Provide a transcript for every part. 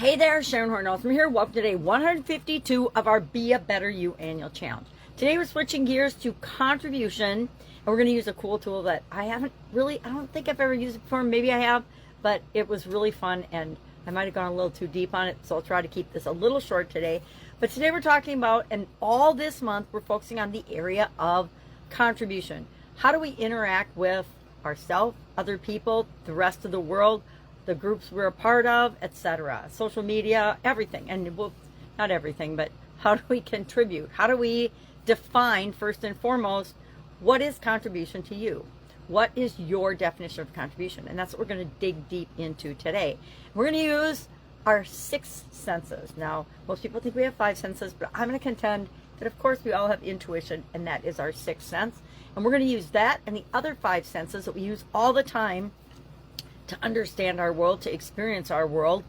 Hey there, Sharon Horne-Ellstrom here. Welcome to day 152 of our Be a Better You annual challenge. Today we're switching gears to contribution, and we're going to use a cool tool that I don't think I've ever used it before. Maybe I have, but it was really fun, and I might have gone a little too deep on it, so I'll try to keep this a little short today. But today we're talking about, and all this month, we're focusing on the area of contribution. How do we interact with ourselves, other people, the rest of the world, the groups we're a part of, etc. Social media, everything. And well, not everything, but how do we contribute? How do we define, first and foremost, what is contribution to you? What is your definition of contribution? And that's what we're going to dig deep into today. We're going to use our 6 senses. Now, most people think we have 5 senses, but I'm going to contend that, of course, we all have intuition, and that is our 6th sense. And we're going to use that and the other 5 senses that we use all the time to understand our world, to experience our world,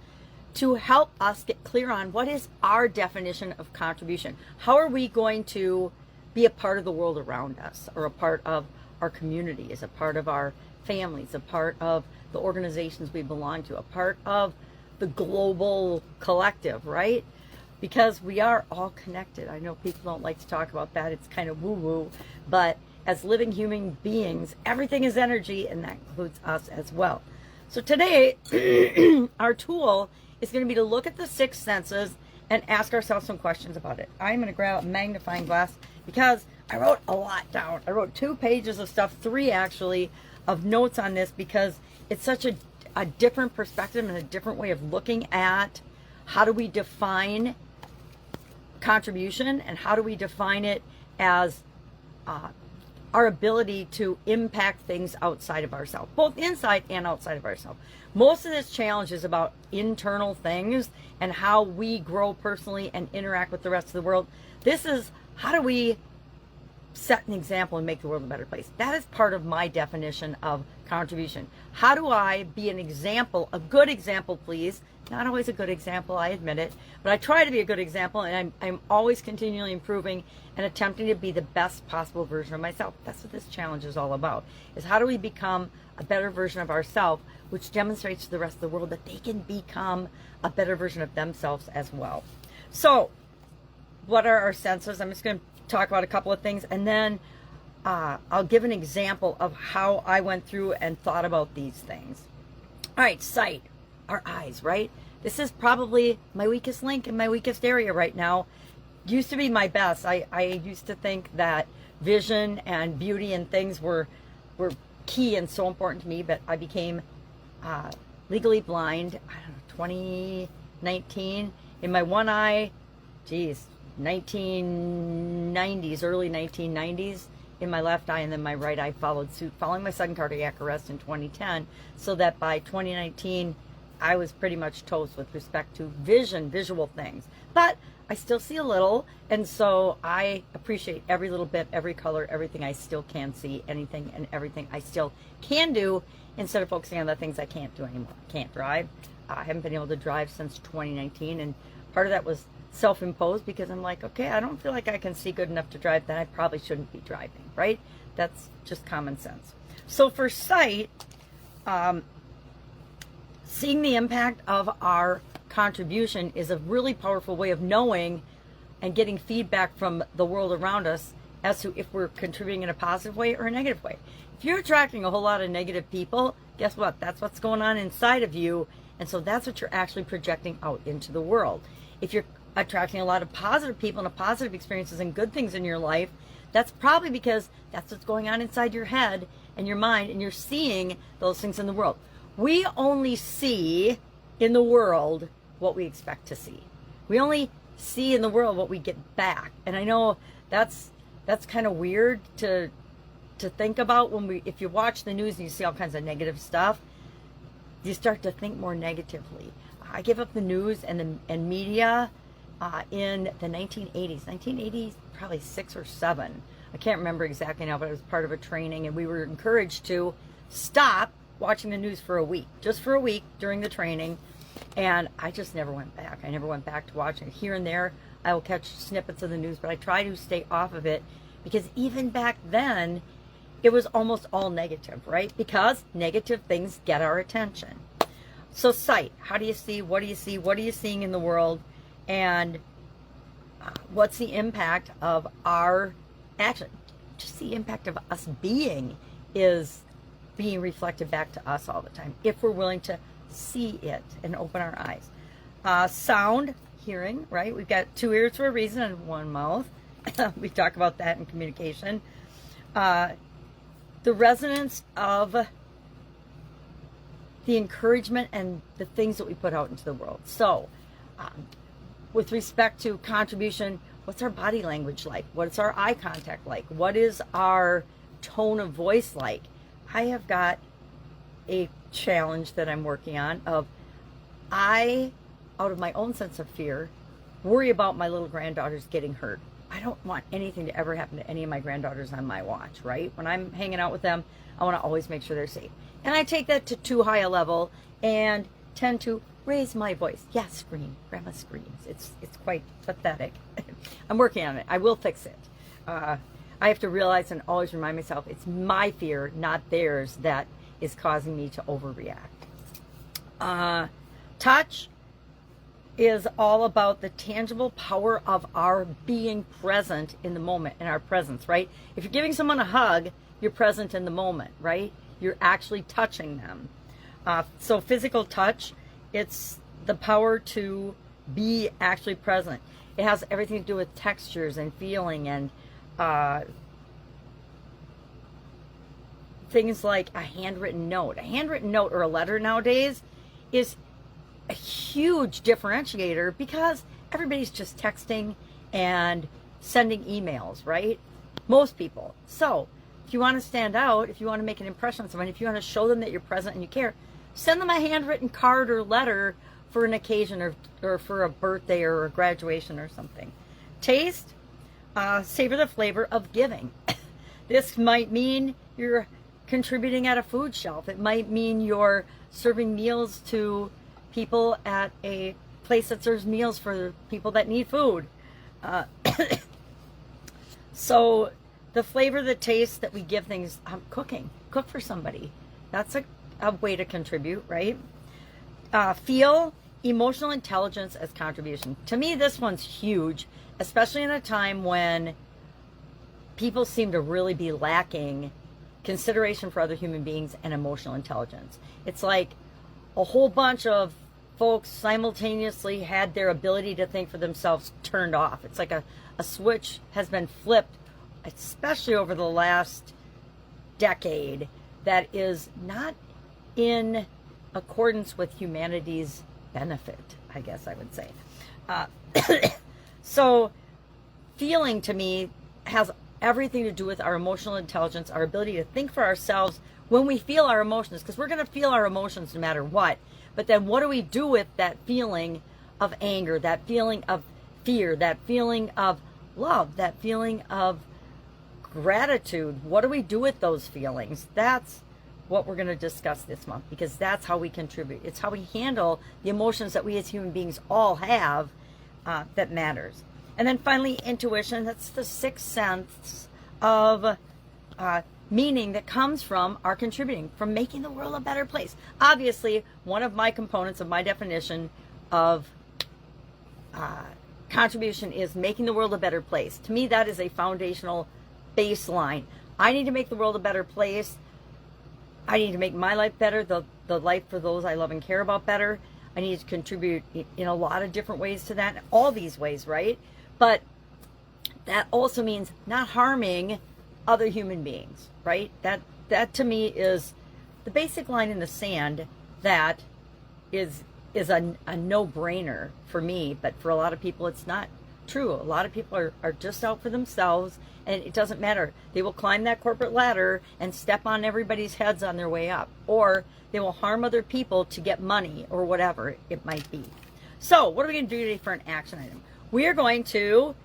to help us get clear on what is our definition of contribution. How are we going to be a part of the world around us, or a part of our communities, a part of our families, a part of the organizations we belong to, a part of the global collective, right? Because we are all connected. I know people don't like to talk about that. It's kind of woo-woo, but as living human beings, everything is energy, and that includes us as well. So today, our tool is going to be to look at the 6 senses and ask ourselves some questions about it. I'm going to grab a magnifying glass because I wrote a lot down. I wrote 2 pages of stuff, 3 actually, of notes on this, because it's such a different perspective and a different way of looking at how do we define contribution, and how do we define it as our ability to impact things outside of ourselves, both inside and outside of ourselves. Most of this challenge is about internal things and how we grow personally and interact with the rest of the world. This is how do we set an example and make the world a better place. That is part of my definition of contribution. How do I be an example, a good example, please? Not always a good example, I admit it, but I try to be a good example, and I'm always continually improving and attempting to be the best possible version of myself. That's what this challenge is all about, is how do we become a better version of ourselves, which demonstrates to the rest of the world that they can become a better version of themselves as well. So, what are our senses? I'm just going to talk about a couple of things, and then I'll give an example of how I went through and thought about these things. All right, sight. Our eyes, right? This is probably my weakest link in my weakest area right now. Used to be my best. I used to think that vision and beauty and things were key and so important to me, but I became legally blind, I don't know, 2019. In my one eye, 1990s, early 1990s, in my left eye, and then my right eye followed suit, following my sudden cardiac arrest in 2010, so that by 2019, I was pretty much toast with respect to visual things. But I still see a little, and so I appreciate every little bit, every color, everything I still can see, anything and everything I still can do, instead of focusing on the things I can't do anymore. Can't drive. I haven't been able to drive since 2019, and part of that was self-imposed, because I'm like, okay, I don't feel like I can see good enough to drive, then I probably shouldn't be driving, right? That's just common sense. So for sight, seeing the impact of our contribution is a really powerful way of knowing and getting feedback from the world around us as to if we're contributing in a positive way or a negative way. If you're attracting a whole lot of negative people, guess what? That's what's going on inside of you, and so that's what you're actually projecting out into the world. If you're attracting a lot of positive people and positive experiences and good things in your life, that's probably because that's what's going on inside your head and your mind, and you're seeing those things in the world. We only see in the world what we expect to see. We only see in the world what we get back. And I know that's kind of weird to think about if you watch the news and you see all kinds of negative stuff, you start to think more negatively. I give up the news and media in the 1980s, probably 6 or 7. I can't remember exactly now, but it was part of a training, and we were encouraged to stop watching the news for a week, just for a week during the training, and I just never went back. I never went back to watching it. Here and there, I will catch snippets of the news, but I try to stay off of it, because even back then, it was almost all negative, right? Because negative things get our attention. So sight, how do you see? What do you see? What are you seeing in the world? And what's the impact of our action? Just the impact of us being is being reflected back to us all the time, if we're willing to see it and open our eyes. Sound, hearing, right? We've got 2 ears for a reason and 1 mouth. We talk about that in communication. The resonance of the encouragement and the things that we put out into the world. So, with respect to contribution, what's our body language like? What's our eye contact like? What is our tone of voice like? I have got a challenge that I'm working on of I, out of my own sense of fear, worry about my little granddaughters getting hurt. I don't want anything to ever happen to any of my granddaughters on my watch, right? When I'm hanging out with them, I want to always make sure they're safe. And I take that to too high a level and tend to raise my voice. Yeah, scream. Grandma screams. It's quite pathetic. I'm working on it. I will fix it. I have to realize and always remind myself it's my fear, not theirs, that is causing me to overreact. Touch is all about the tangible power of our being present in the moment, in our presence, right? If you're giving someone a hug, you're present in the moment, right? You're actually touching them. So physical touch, it's the power to be actually present. It has everything to do with textures and feeling and things like a handwritten note. A handwritten note or a letter nowadays is a huge differentiator because everybody's just texting and sending emails, right? Most people. So if you want to stand out, if you want to make an impression on someone, if you want to show them that you're present and you care, send them a handwritten card or letter for an occasion or for a birthday or a graduation or something. Taste, savor the flavor of giving. This might mean you're contributing at a food shelf. It might mean you're serving meals to people at a place that serves meals for people that need food. So the flavor, the taste that we give things, cooking. Cook for somebody. That's a way to contribute, right? Feel, emotional intelligence as contribution. To me, this one's huge, especially in a time when people seem to really be lacking consideration for other human beings and emotional intelligence. It's like a whole bunch of folks simultaneously had their ability to think for themselves turned off. It's like a switch has been flipped, especially over the last decade, that is not in accordance with humanity's benefit, I guess I would say. So feeling, to me, has everything to do with our emotional intelligence, our ability to think for ourselves when we feel our emotions, because we're going to feel our emotions no matter what. But then what do we do with that feeling of anger, that feeling of fear, that feeling of love, that feeling of gratitude? What do we do with those feelings? That's what we're going to discuss this month, because that's how we contribute. It's how we handle the emotions that we as human beings all have that matters. And then finally, intuition. That's the sixth sense of meaning that comes from our contributing, from making the world a better place. Obviously, one of my components of my definition of contribution is making the world a better place. To me, that is a foundational baseline. I need to make the world a better place. I need to make my life better, the life for those I love and care about better. I need to contribute in a lot of different ways to that, all these ways, right? But that also means not harming other human beings, right? That to me is the basic line in the sand that is a no-brainer for me, but for a lot of people it's not true. A lot of people are just out for themselves, and it doesn't matter. They will climb that corporate ladder and step on everybody's heads on their way up, or they will harm other people to get money or whatever it might be. So what are we going to do today for an action item? We are going to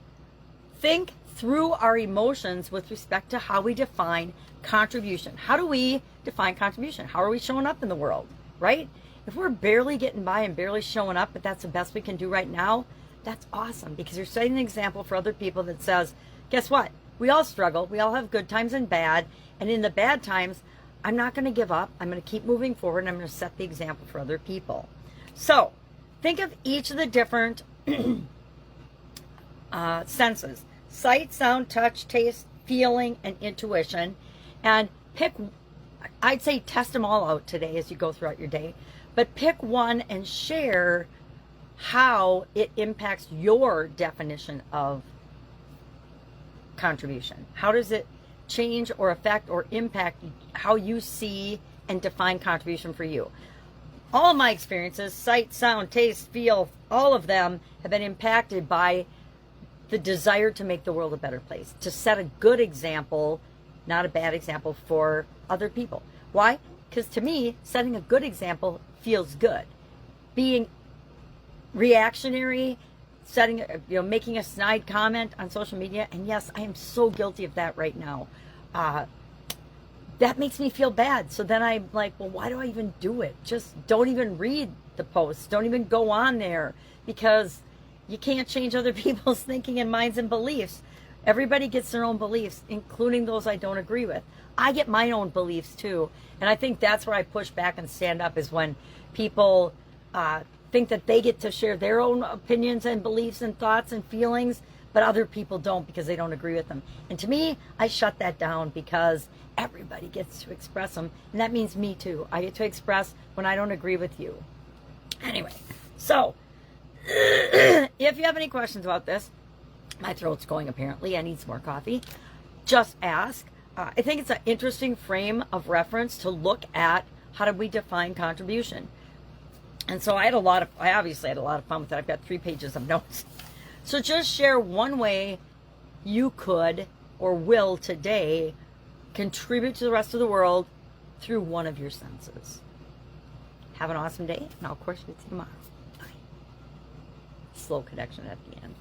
think through our emotions with respect to how we define contribution. How do we define contribution? How are we showing up in the world, right? If we're barely getting by and barely showing up, but that's the best we can do right now, that's awesome, because you're setting an example for other people that says, guess what? We all struggle. We all have good times and bad. And in the bad times, I'm not going to give up. I'm going to keep moving forward, and I'm going to set the example for other people. So think of each of the different senses: sight, sound, touch, taste, feeling, and intuition. And pick, I'd say test them all out today as you go throughout your day, but pick one and share how it impacts your definition of contribution. How does it change or affect or impact how you see and define contribution for you? All of my experiences, sight, sound, taste, feel, all of them have been impacted by the desire to make the world a better place, to set a good example, not a bad example, for other people. Why? Because to me, setting a good example feels good. Being reactionary, making a snide comment on social media, and yes, I am so guilty of that right now. That makes me feel bad. So then I'm like, well, why do I even do it? Just don't even read the posts. Don't even go on there, because you can't change other people's thinking and minds and beliefs. Everybody gets their own beliefs, including those I don't agree with. I get my own beliefs too. And I think that's where I push back and stand up, is when people think that they get to share their own opinions and beliefs and thoughts and feelings, but other people don't because they don't agree with them. And to me, I shut that down, because everybody gets to express them. And that means me too. I get to express when I don't agree with you. Anyway, so if you have any questions about this, my throat's going apparently. I need some more coffee. Just ask. I think it's an interesting frame of reference to look at how do we define contribution. And so I obviously had a lot of fun with it. I've got 3 pages of notes. So just share one way you could or will today contribute to the rest of the world through one of your senses. Have an awesome day, and I'll, of course, see you tomorrow. Bye. Slow connection at the end.